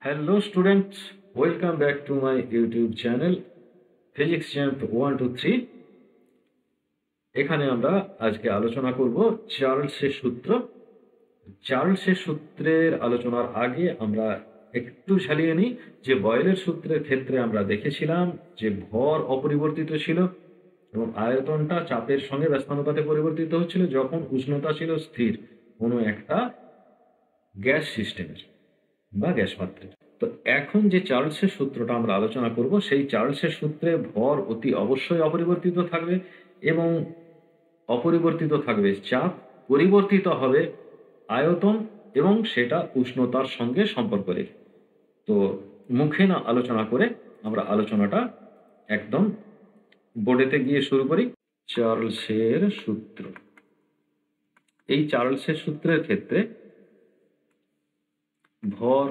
Hello students, welcome back to my YouTube channel Physics Champ 1 2 3। এখানে আমরা আজকে আলোচনা করব চার্লসের সূত্র। চার্লসের সূত্রের আলোচনার আগে আমরা একটু ঝালিয়ে নিই যে বয়েলের সূত্রের ক্ষেত্রে আমরা দেখেছিলাম যে ভর অপরিবর্তিত ছিল এবং আয়তনটা চাপের সঙ্গে ব্যস্তানুপাতে পরিবর্তিত হচ্ছিল যখন উষ্ণতা ছিল স্থির কোনো একটা গ্যাস সিস্টেমের বা গ্যাস পাত্রের। তো এখন যে চার্লসের সূত্রটা আমরা আলোচনা করব সেই চার্লসের সূত্রে ভর অতি অবশ্যই অপরিবর্তিত থাকবে এবং অপরিবর্তিত থাকবে চাপ, পরিবর্তিত হবে আয়তন এবং সেটা উষ্ণতার সঙ্গে সম্পর্ক রেখে। তো মুখে না আলোচনা করে আমরা আলোচনাটা একদম বোর্ডেতে গিয়ে শুরু করি। চার্লসের সূত্র। এই চার্লসের সূত্রের ক্ষেত্রে ভর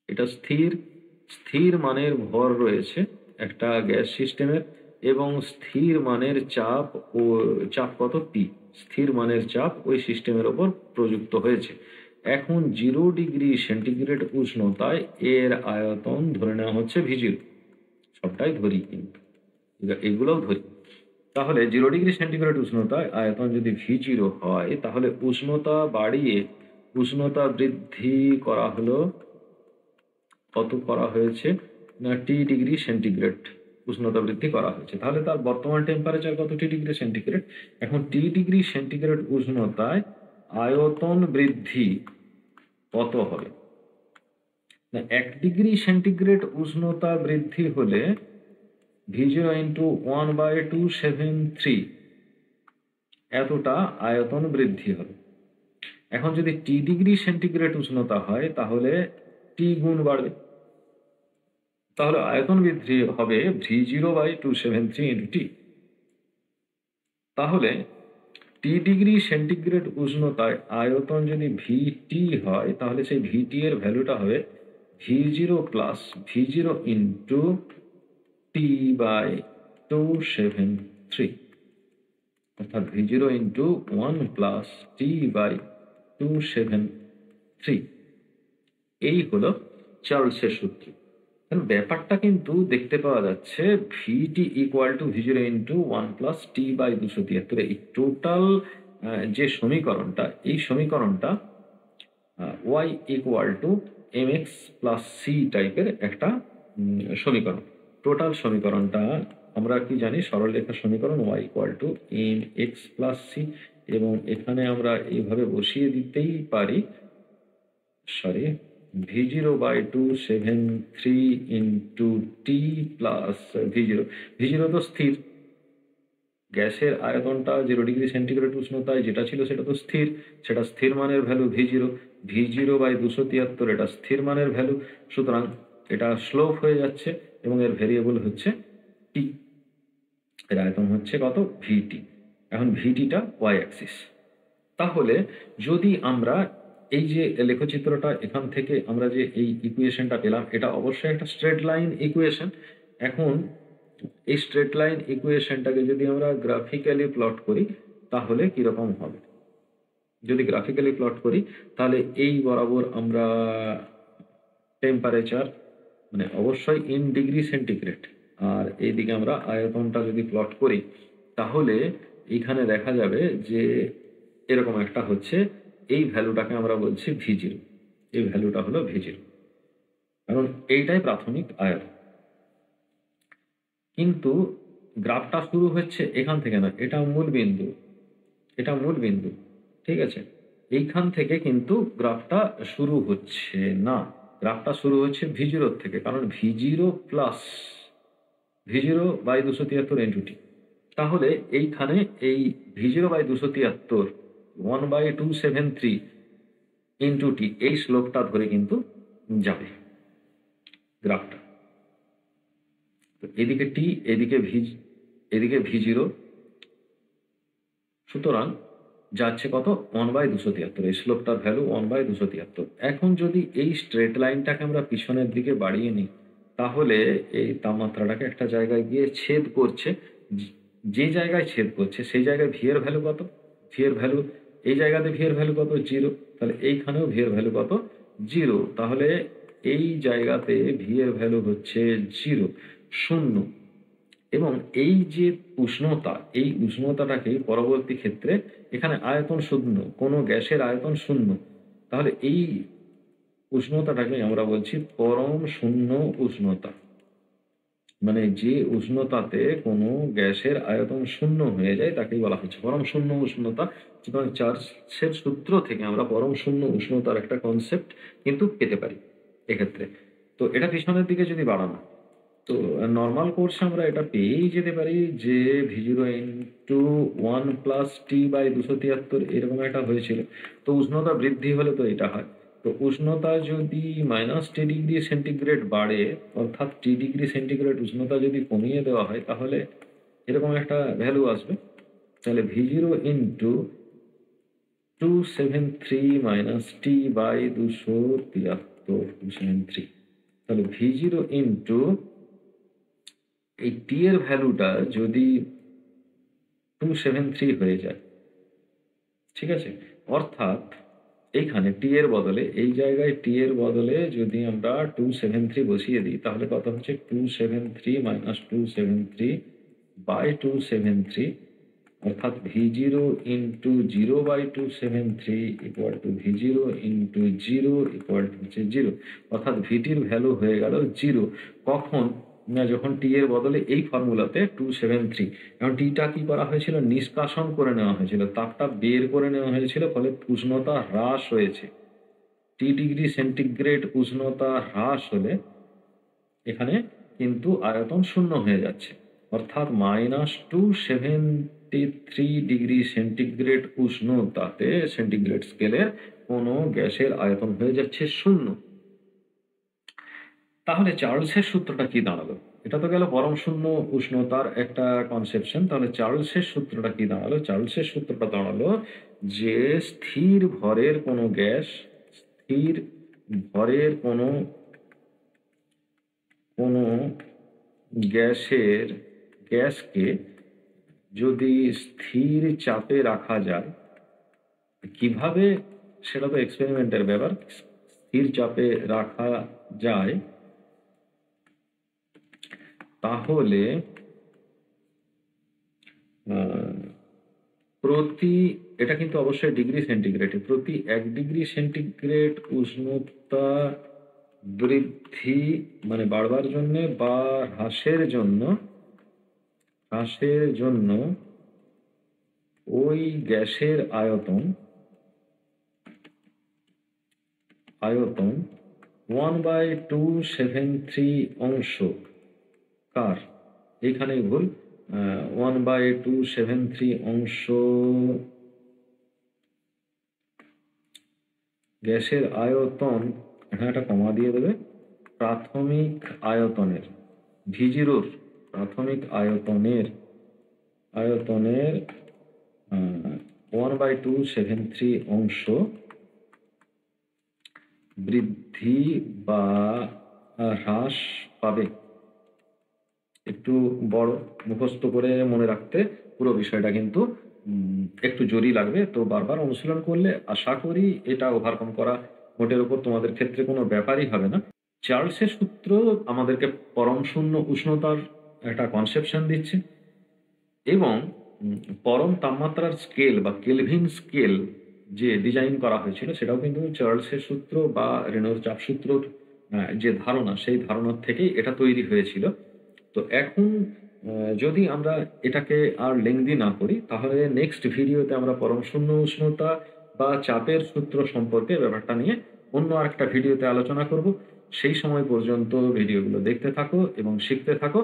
এটা স্থির মানের ভর রয়েছে একটা গ্যাস সিস্টেমের এবং স্থির মানের চাপ ও চাপ কত পি, স্থির মানের চাপ ওই সিস্টেমের ওপর প্রযুক্ত হয়েছে। এখন 0 ডিগ্রি সেন্টিগ্রেড উষ্ণতায় এর আয়তন ধরে নেওয়া হচ্ছে V0, সবটাই ধরি কিন্তু এগুলোও ধরি। তাহলে 0 ডিগ্রি সেন্টিগ্রেড উষ্ণতায় আয়তন যদি V0 হয় তাহলে উষ্ণতা বাড়িয়ে উষ্ণতা বৃদ্ধি করা হলো কত করা হয়েছে না টি ডিগ্রি সেন্টিগ্রেড উষ্ণতা বৃদ্ধি করা হয়েছে। তাহলে তার বর্তমান টেম্পারেচার কত টি ডিগ্রি সেন্টিগ্রেড। এখন টি ডিগ্রি সেন্টিগ্রেড উষ্ণতায় আয়তন বৃদ্ধি কত হবে না 1 ডিগ্রি সেন্টিগ্রেড উষ্ণতা বৃদ্ধি হলে V0 ইন্টু 1/273 এতটা আয়তন বৃদ্ধি হবে। এখন যদি টি ডিগ্রি সেন্টিগ্রেড উষ্ণতা হয় তাহলে টি গুণ বাড়বে, তাহলে আয়তন বৃদ্ধি হবে V0/273 ইন্টু টি। তাহলে টি ডিগ্রি সেন্টিগ্রেড উষ্ণতায় আয়তন যদি ভিটি হয় তাহলে সেই ভিটি এর ভ্যালুটা হবে V0 plus V0 into T/273, অর্থাৎ V0 ইন্টু 1 প্লাস T/273। এই হলো চার্লসের সূত্র। ব্যাপারটা কিন্তু দেখতে পাওয়া যাচ্ছে VT equal to V0 into 1 plus T/273। এই টোটাল যে সমীকরণটা, এই সমীকরণটা y equal to mx plus C টাইপের একটা সমীকরণ। টোটাল সমীকরণটা আমরা কি জানি, সরলরেখা সমীকরণ y equal to mx plus C, এবং এখানে আমরা এইভাবে বসিয়ে দিতেই পারি V0/273 into T plus V0 তো স্থির, গ্যাসের আয়তনটা 0 ডিগ্রি সেন্টিগ্রেড উষ্ণতায় যেটা ছিল সেটা তো স্থির, সেটা স্থির মানের ভ্যালু V0/273 এটা স্থির মানের ভ্যালু, সুতরাং এটা স্লোপ হয়ে যাচ্ছে এবং এর ভেরিয়েবল হচ্ছে টি, এর আয়তন হচ্ছে কত ভিটি। এখন ভিটিটা ওয়াই অ্যাক্সিস। তাহলে যদি আমরা এই যে লেখচিত্রটা এখান থেকে আমরা যে এই ইকুয়েশনটা পেলাম এটা অবশ্যই একটা স্ট্রেট লাইন ইকুয়েশন। এখন এই স্ট্রেট লাইন ইকুয়েশনটাকে যদি আমরা গ্রাফিক্যালি প্লট করি তাহলে কিরকম হবে। যদি গ্রাফিক্যালি প্লট করি তাহলে এই বরাবর আমরা টেম্পারেচার মানে অবশ্যই ইন ডিগ্রি সেন্টিগ্রেড, আর এইদিকে আমরা আয়তনটা যদি প্লট করি তাহলে এইখানে দেখা যাবে যে এরকম একটা হচ্ছে, এই ভ্যালুটাকে আমরা বলছি V0, এই ভ্যালুটা হলো V0, কারণ এইটাই প্রাথমিক আয়তন। কিন্তু গ্রাফটা শুরু হচ্ছে এখান থেকে না, এটা মূল বিন্দু, এটা মূল বিন্দু, ঠিক আছে। এইখান থেকে কিন্তু গ্রাফটা শুরু হচ্ছে না, গ্রাফটা শুরু হচ্ছে V0 থেকে, কারণ V0 plus V0/273 into T. তাহলে এইখানে এই V0/273 1/273 ইন্টু টি এই স্লোপটা ধরে কিন্তু যাবে গ্রাফটা। তো এদিকে টি, এদিকে V0, সুতরাং যাচ্ছে কত 1/273, এই স্লোপটার ভ্যালু 1/273। এখন যদি এই স্ট্রেট লাইনটাকে আমরা পিছনের দিকে বাড়িয়ে নিই তাহলে এই তাপমাত্রাটাকে একটা জায়গায় গিয়ে ছেদ করছে, যে জায়গায় ছেদ করছে সেই জায়গায় ভি এর ভ্যালু কত, ভি এর ভ্যালু এই জায়গাতে ভি এর ভ্যালু কত 0, তাহলে এইখানেও ভি এর ভ্যালু কত জিরো, তাহলে এই জায়গাতে ভি এর ভ্যালু হচ্ছে 0, 0। এবং এই যে উষ্ণতা, এই উষ্ণতাটাকে পরবর্তী ক্ষেত্রে এখানে আয়তন শূন্য, কোনো গ্যাসের আয়তন শূন্য, তাহলে এই উষ্ণতাটাকে আমরা বলছি পরম শূন্য উষ্ণতা। মানে যে উষ্ণতাতে কোনো গ্যাসের আয়তন শূন্য হয়ে যায় তাকেই বলা হচ্ছে পরম শূন্য উষ্ণতা। সুতরাং চার্লসের সূত্র থেকে আমরা পরম শূন্য উষ্ণতার একটা কনসেপ্ট কিন্তু পেতে পারি এক্ষেত্রে। তো এটা পিছনের দিকে যদি বাড়ানো, তো নর্মাল কোর্সে আমরা এটা পেয়েই যেতে পারি যে V0 ইন্টু 1+T/273 এরকম একটা হয়েছিল। তো উষ্ণতা বৃদ্ধি হলে তো এটা হয়। তো উষ্ণতা যদি -T°C বাড়ে, অর্থাৎ T°C উষ্ণতা যদি কমিয়ে দেওয়া হয়, তাহলে এরকম একটা ভ্যালু আসবে। তাহলে V0 ইন্টু 273 T/273, তাহলে V0 ইন্টু এই টি এর ভ্যালুটা যদি 273 হয়ে যায়, ঠিক আছে, অর্থাৎ এইখানে টি এর বদলে, এই জায়গায় টি এর বদলে যদি আমরা 273 বসিয়ে দিই, তাহলে কত হচ্ছে 273 - 273/273, অর্থাৎ V0 into 0/273 equal to V0 into 0 equal to হচ্ছে 0, অর্থাৎ ভিটির ভ্যালু হয়ে গেল 0। কখন? না, যখন টি এর বদলে এই ফর্মুলাতে 273, এখন টিটা কি করা হয়েছিল, নিষ্কাশন করে নেওয়া হয়েছিল, তাপটা বের করে নেওয়া হয়েছিল, ফলে উষ্ণতা হ্রাস হয়েছে। T°C উষ্ণতা হ্রাস হলে এখানে কিন্তু আয়তন শূন্য হয়ে যাচ্ছে, অর্থাৎ -273°C উষ্ণতাতে সেন্টিগ্রেড স্কেলের কোনো গ্যাসের আয়তন হয়ে যাচ্ছে শূন্য। তাহলে চার্লসের সূত্রটা কি দাঁড়ালো? এটা তো গেল পরম শূন্য উষ্ণতার একটা কনসেপশন। তাহলে চার্লসের সূত্রটা কি দাঁড়ালো? চার্লসের সূত্রটা দাঁড়ালো যে স্থির ভরের কোনো গ্যাস, স্থির ভরের কোনো গ্যাসকে যদি স্থির চাপে রাখা যায়, কিভাবে সেটা তো এক্সপেরিমেন্টের ব্যাপার, স্থির চাপে রাখা যায়, তাহলে এটা কিন্তু অবশ্যই ডিগ্রি সেন্টিগ্রেডে, প্রতি 1°C উষ্ণতা বৃদ্ধি মানে বাড়বার জন্য বা হ্রাসের জন্য ওই গ্যাসের আয়তন 1/273 অংশ কার, এইখানেই ভুল, 1/273 অংশ গ্যাসের আয়তন, এখানে একটা কমা দিয়ে দেবে, প্রাথমিক আয়তনের, V0 প্রাথমিক আয়তনের 1/273 অংশ বৃদ্ধি বা হ্রাস পাবে। একটু বড়, মুখস্থ করে মনে রাখতে পুরো বিষয়টা কিন্তু একটু জোরই লাগবে। তো বারবার অনুশীলন করলে আশা করি এটা ওভারকাম করা মোটের উপর তোমাদের ক্ষেত্রে কোনো ব্যাপারই হবে না। চার্লসের সূত্র আমাদেরকে পরম শূন্য উষ্ণতার একটা কনসেপশন দিচ্ছে, এবং পরম তাপমাত্রার স্কেল বা কেলভিন স্কেল যে ডিজাইন করা হয়েছিল সেটাও কিন্তু চার্লসের সূত্র বা রেনৌর চাপ সূত্রর যে ধারণা, সেই ধারণার থেকেই এটা তৈরি হয়েছিল। তো এখন যদি আমরা এটাকে আর লেংদি না করি, তাহলে নেক্সট ভিডিওতে আমরা পরম শূন্য উষ্ণতা বা চাপের সূত্র সম্পর্কে ব্যাপারটা নিয়ে অন্য আরেকটা ভিডিওতে আলোচনা করব। সেই সময় পর্যন্ত ভিডিওগুলো দেখতে থাকো এবং শিখতে থাকো।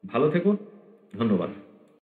ভালো থেকো, ধন্যবাদ।